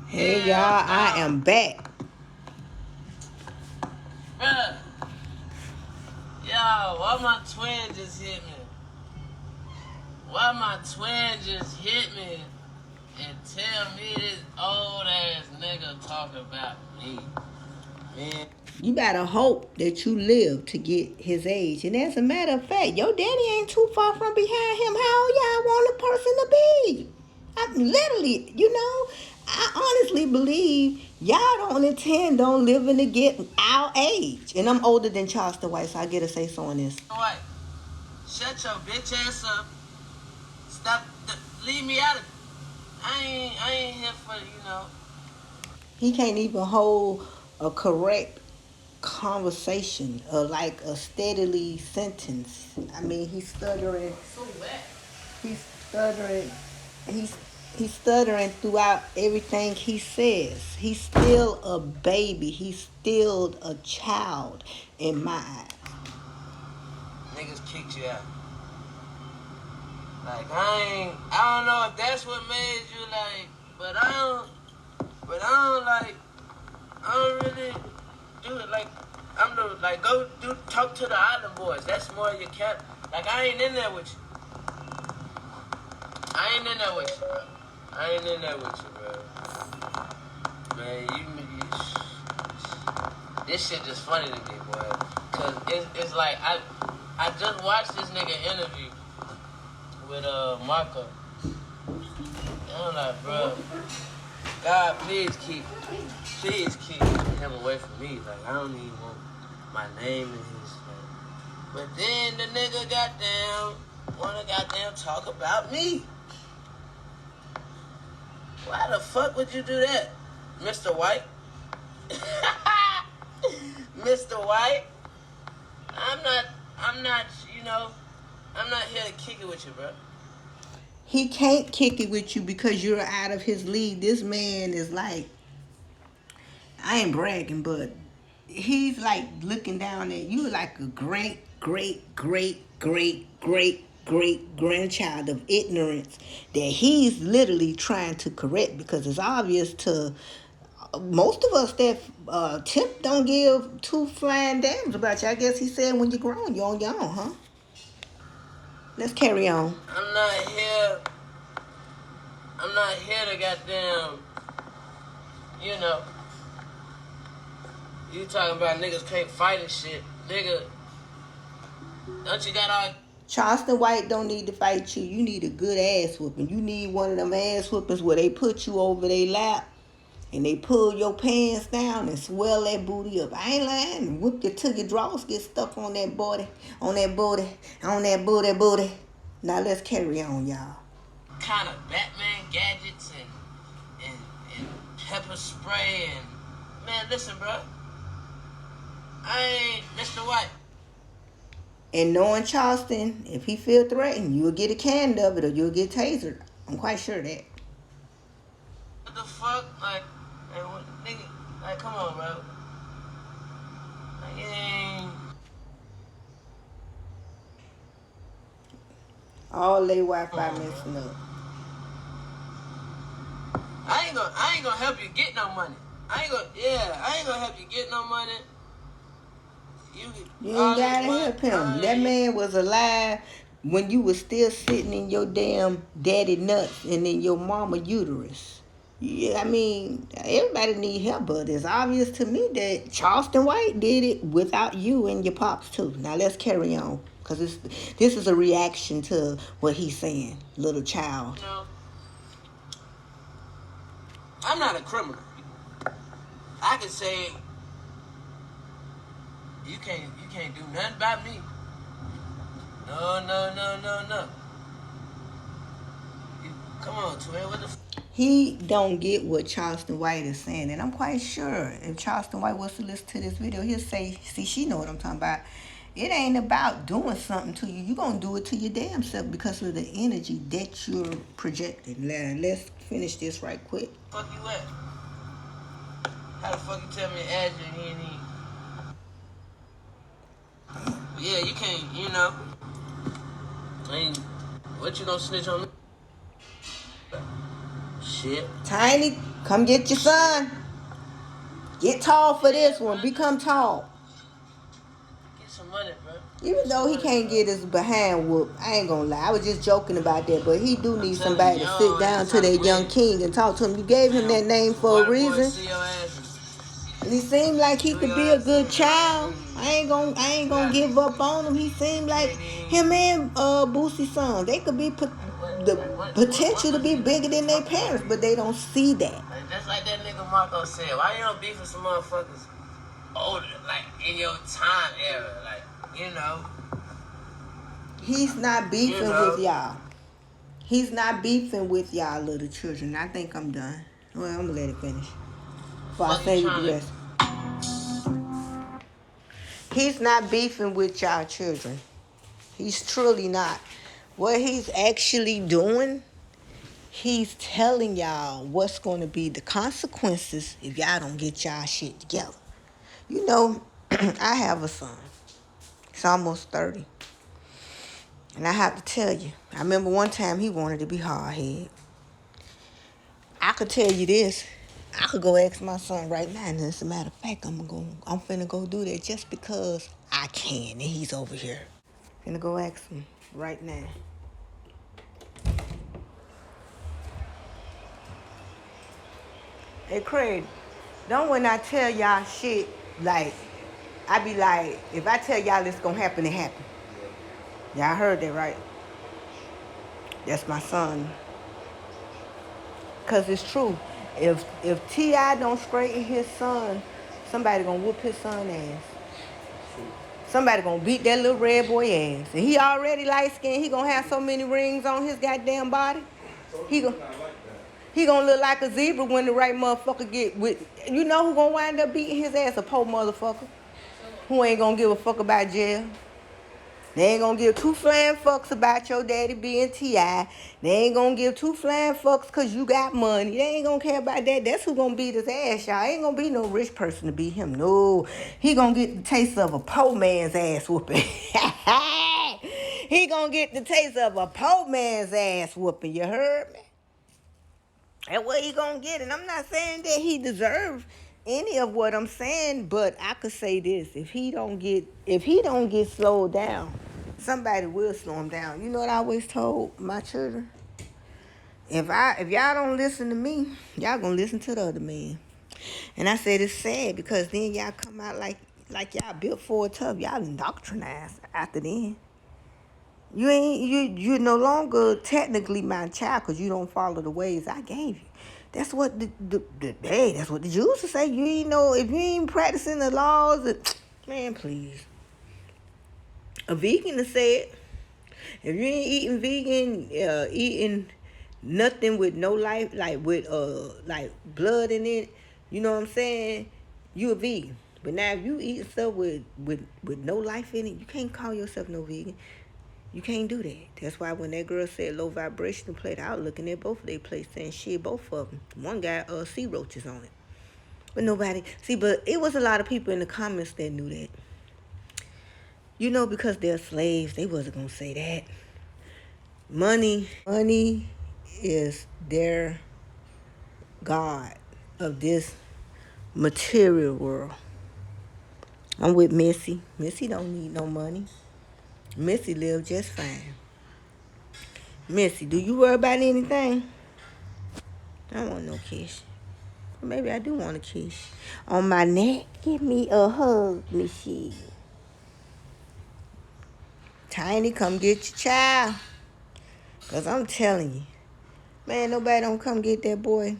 Hey y'all, I am back. Bruh. Yo, why my twin just hit me? Why my twin just hit me and tell me this old ass nigga talk about me? Man. You better hope that you live to get his age. And as a matter of fact, your daddy ain't too far from behind him. How old y'all want a person to be? I'm literally, I honestly believe y'all don't intend on living to get our age. And I'm older than Charleston White, so I get to say so on this. What? Shut your bitch ass up. Stop. Leave me out of it. I ain't here for, He can't even hold a correct conversation or like a steadily sentence. I mean, he's stuttering. So wet. He's stuttering. He's stuttering throughout everything he says. He's still a baby. He's still a child in my eyes. Niggas kicked you out. Like, I don't know if that's what made you like, but I don't really do it like, go talk to the island boys. That's more your cap. Like, I ain't in there with you. I ain't in there with you, bro. Man, this shit just funny to me, boy. Cause it's like, I just watched this nigga interview with Marco. And I'm like, bro, God, please keep him away from me. Like, I don't even want my name in his name. But then the nigga wanna talk about me. Why the fuck would you do that, Mr. White? Mr. White? I'm not here to kick it with you, bro. He can't kick it with you because you're out of his league. This man is like, I ain't bragging, but he's like looking down at you like a great grandchild of ignorance that he's literally trying to correct, because it's obvious to most of us that Tip don't give two flying damns about you. I guess he said when you're grown, you're on your own, huh? Let's carry on. I'm not here to goddamn, you talking about niggas can't fight and shit. Nigga, don't you got all... Charleston White don't need to fight you. You need a good ass whooping. You need one of them ass whoopings where they put you over their lap and they pull your pants down and swell that booty up. I ain't lying. Whoop you till your drawers get stuck on that booty. Now let's carry on, y'all. Kind of Batman gadgets and pepper spray and... Man, listen, bro. I ain't Mr. White. And knowing Charleston, if he feel threatened, you'll get a can of it or you'll get tasered. I'm quite sure of that. What the fuck? Like, nigga, like, come on, bro. Like, it ain't... All they Wi-Fi messing up. I ain't gonna help you get no money. I ain't gonna help you get no money. You ain't gotta help him. That man was alive when you was still sitting in your damn daddy nuts and in your mama uterus. Yeah, I mean, everybody need help, but it's obvious to me that Charleston White did it without you and your pops too. Now let's carry on, because this is a reaction to what he's saying, little child. I'm not a criminal. I can say you can't do nothing about me. No. Come on, twin. What the He don't get what Charleston White is saying, and I'm quite sure if Charleston White was to listen to this video, he'll say, see, she know what I'm talking about. It ain't about doing something to you. You're going to do it to your damn self because of the energy that you're projecting. Let's finish this right quick. Fuck you at? How the fuck you tell me Adrian he ain't eat? Yeah, you can't, I mean, what you gonna snitch on me? Shit. Tiny Come get your son. Get tall for this one. Become tall. Get some money, bro. Even though he can't get his behind whooped, I ain't gonna lie. I was just joking about that, but he do need somebody to sit down to that young king and talk to him. You gave him that name for a reason. And he seemed like he could be a good child. I ain't gonna give up on him. He seemed like him and Boosie's son. They could be the potential to be bigger than their parents, but they don't see that. Just like that nigga Marco said, why you don't beef with some motherfuckers older, like in your time era, like, you know? He's not beefing with y'all. He's not beefing with y'all little children. I think I'm done. Well, I'm gonna let it finish before I say the rest. He's not beefing with y'all children. He's truly not. What he's actually doing, he's telling y'all what's going to be the consequences if y'all don't get y'all shit together. You know, I have a son. He's almost 30. And I have to tell you, I remember one time he wanted to be hard-headed. I could tell you this. I could go ask my son right now, and as a matter of fact, I'm finna go do that just because I can, and he's over here. Finna go ask him right now. Hey, Craig, don't when I tell y'all shit, like, I be like, if I tell y'all it's gonna happen, it happen. Y'all heard that, right? That's my son. Because it's true. If T.I. don't straighten his son, somebody gonna whoop his son ass. Somebody gonna beat that little red boy ass. And he already light-skinned. He gonna have so many rings on his goddamn body. He gonna look like a zebra when the right motherfucker get with. You know who gonna wind up beating his ass? A poor motherfucker who ain't gonna give a fuck about jail. They ain't gonna give two flying fucks about your daddy being T.I. They ain't gonna give two flying fucks because you got money. They ain't gonna care about that. That's who gonna beat his ass, y'all. Ain't gonna be no rich person to beat him. No. He gonna get the taste of a poor man's ass whooping. He gonna get the taste of a poor man's ass whooping. You heard me? And what he gonna get? And I'm not saying that he deserves any of what I'm saying, but I could say this: if he don't get slowed down, somebody will slow him down. You know what I always told my children? If y'all don't listen to me, y'all gonna listen to the other man. And I said it's sad because then y'all come out like y'all built for it tough. Y'all indoctrinized after then. You're no longer technically my child because you don't follow the ways I gave you. That's what that's what the Jews would say. You ain't know if you ain't practicing the laws. Man, please. A vegan to say it. If you ain't eating vegan, eating nothing with no life, like with like blood in it, you know what I'm saying? You a vegan. But now if you eat stuff with no life in it, you can't call yourself no vegan. You can't do that. That's why when that girl said low vibration plate, I was looking at both of their plates saying shit, both of them. One got sea roaches on it. But nobody, but it was a lot of people in the comments that knew that. You know, because they're slaves, they wasn't going to say that. Money is their God of this material world. I'm with Missy. Missy don't need no money. Missy live just fine. Missy, do you worry about anything? I don't want no kiss. Maybe I do want a kiss. On my neck, give me a hug, Missy. Tiny, come get your child. Because I'm telling you, man, nobody don't come get that boy.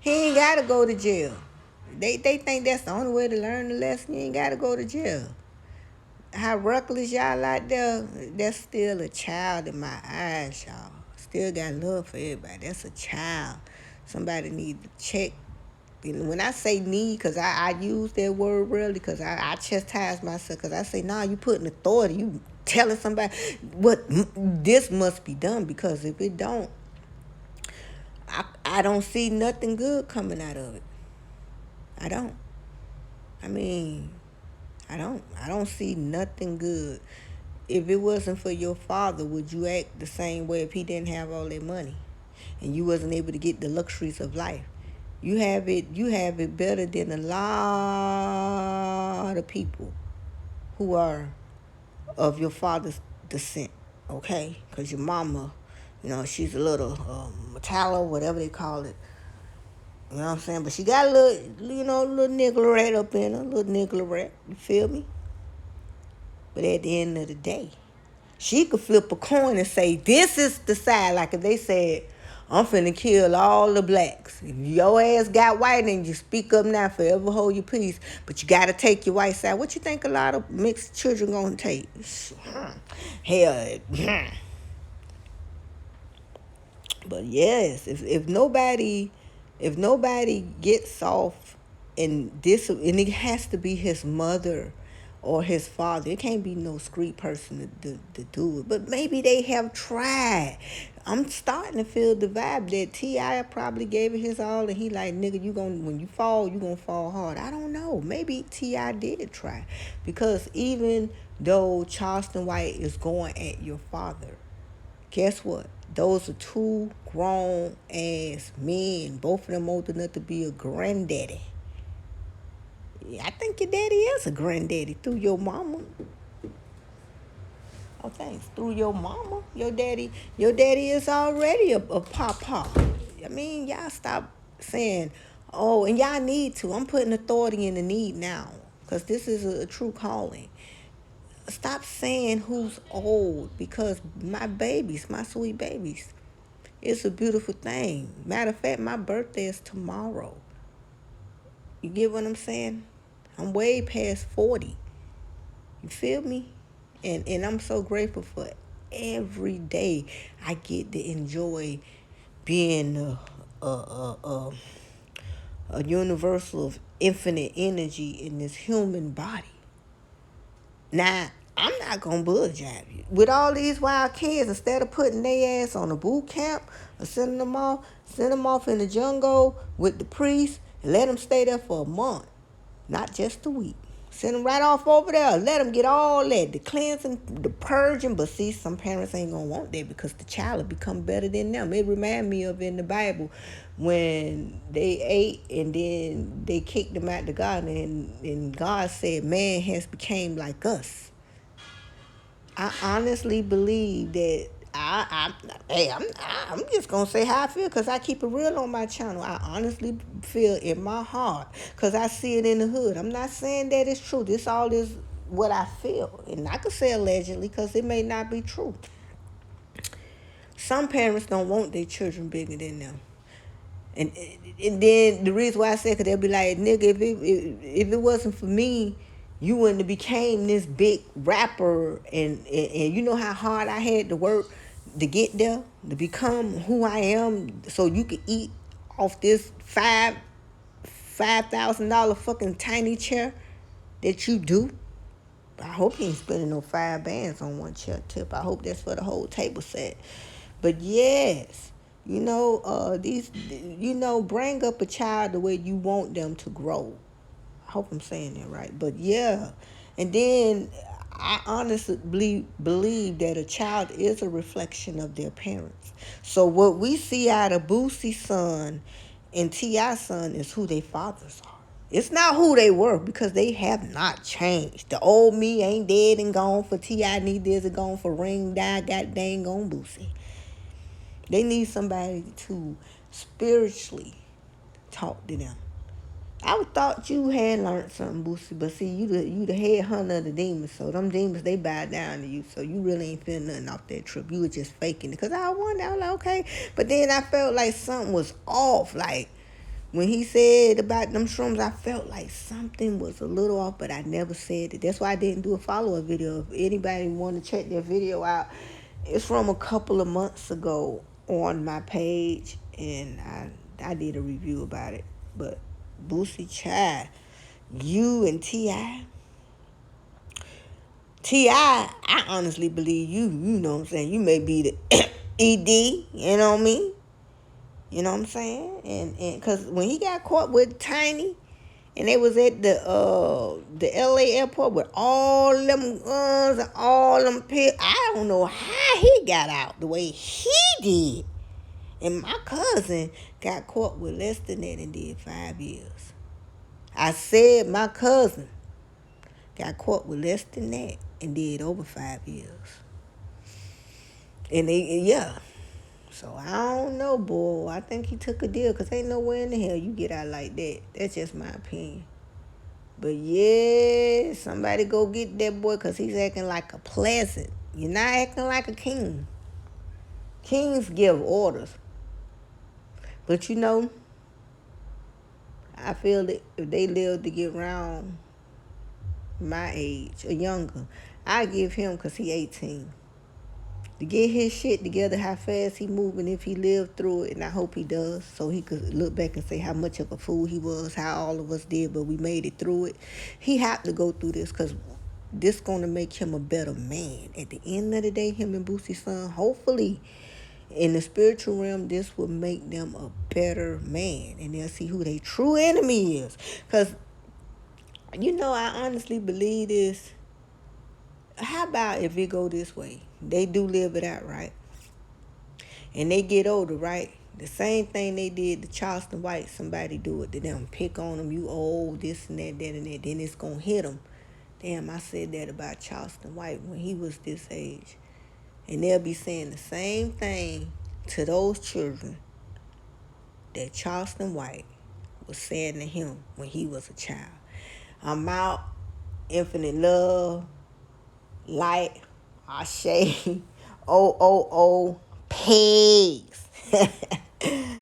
He ain't got to go to jail. They think that's the only way to learn the lesson. You ain't got to go to jail. How reckless y'all out there, that's still a child in my eyes, y'all. Still got love for everybody. That's a child. Somebody need to check. And when I say need, because I use that word really, because I chastise myself, because I say, nah, you putting authority. You telling somebody what this must be done, because if it don't, I don't see nothing good coming out of it. I don't. I mean, I don't see nothing good. If it wasn't for your father, would you act the same way if he didn't have all that money and you wasn't able to get the luxuries of life? You have it better than a lot of people who are of your father's descent, okay? Because your mama, she's a little Metallo, whatever they call it. You know what I'm saying? But she got a little nickel rat up in her, little nickel rat. You feel me? But at the end of the day, she could flip a coin and say, this is the side. Like if they said, I'm finna kill all the blacks. If your ass got white, then you speak up now, forever hold your peace. But you gotta take your white side. What you think a lot of mixed children gonna take? Hell. But yes, if nobody gets off and it has to be his mother or his father. It can't be no street person to do it. But maybe they have tried. I'm starting to feel the vibe that T.I. probably gave it his all, and he like, nigga, when you fall, you gonna fall hard. I don't know. Maybe T.I. did try. Because even though Charleston White is going at your father, guess what? Those are two grown ass men. Both of them old enough to be a granddaddy. I think your daddy is a granddaddy through your mama. Oh, thanks. Through your mama. Your daddy is already a papa. I mean, y'all stop saying, oh, and y'all need to. I'm putting authority in the need now. Because this is a true calling. Stop saying who's old, because my sweet babies, it's a beautiful thing. Matter of fact, my birthday is tomorrow. You get what I'm saying? I'm way past 40. You feel me? And I'm so grateful for every day I get to enjoy being a universal of infinite energy in this human body. Now, I'm not going to budge at you. With all these wild kids, instead of putting their ass on a boot camp or send them off in the jungle with the priest and let them stay there for a month, not just a week. Send them right off over there. Let them get all that, the cleansing, the purging. But see, some parents ain't going to want that because the child will become better than them. It reminds me of in the Bible when they ate and then they kicked them out the garden, and God said, man has became like us. I honestly believe that I'm just going to say how I feel because I keep it real on my channel. I honestly feel in my heart because I see it in the hood. I'm not saying that it's true. This all is what I feel. And I could say allegedly because it may not be true. Some parents don't want their children bigger than them. And then the reason why I say, because they'll be like, nigga, if it wasn't for me, you wouldn't have became this big rapper. And you know how hard I had to work to get there, to become who I am, so you could eat off this $5,000 fucking tiny chair that you do. I hope you ain't spending no 5 bands on one chair tip. I hope that's for the whole table set. But yes, bring up a child the way you want them to grow. I hope I'm saying that right. But yeah, and then I honestly believe that a child is a reflection of their parents. So what we see out of Boosie's son and T.I.'s son is who their fathers are. It's not who they were because they have not changed. The old me ain't dead and gone for T.I. neither is it gone for Ring, Die, God dang on Boosie. They need somebody to spiritually talk to them. I would thought you had learned something, Boosie, but see, you the head hunter of the demons, so them demons, they bow down to you, so you really ain't feeling nothing off that trip. You were just faking it, because I was like, okay, but then I felt like something was off, like, when he said about them shrooms, I felt like something was a little off, but I never said it. That's why I didn't do a follow-up video. If anybody want to check that video out, it's from a couple of months ago on my page, and I did a review about it, but Boosie child, you and T.I., I honestly believe you know what I'm saying, you may be the ED, you know what I mean? You know what I'm saying? And because when he got caught with Tiny, and they was at the LA airport with all them guns and all them pills, I don't know how he got out the way he did. And my cousin got caught with less than that and did 5 years. I said my cousin got caught with less than that and did over 5 years. And yeah. So I don't know, boy. I think he took a deal because ain't nowhere in the hell you get out like that. That's just my opinion. But yeah, somebody go get that boy because he's acting like a pleasant. You're not acting like a king. Kings give orders. But you know, I feel that if they live to get around my age or younger, I give him because he 18. To get his shit together, how fast he moving, if he lived through it, and I hope he does, so he could look back and say how much of a fool he was, how all of us did, but we made it through it. He had to go through this because this going to make him a better man. At the end of the day, him and Boosie's son, hopefully, in the spiritual realm, this will make them a better man, and they'll see who their true enemy is. Because, you know, I honestly believe this. How about if it go this way? They do live it out, right? And they get older, right? The same thing they did to Charleston White, somebody do it to them. Pick on them, you old, this and that, that and that. Then it's going to hit them. Damn, I said that about Charleston White when he was this age. And they'll be saying the same thing to those children that Charleston White was saying to him when he was a child. I'm out, infinite love, light, Ashe, peace.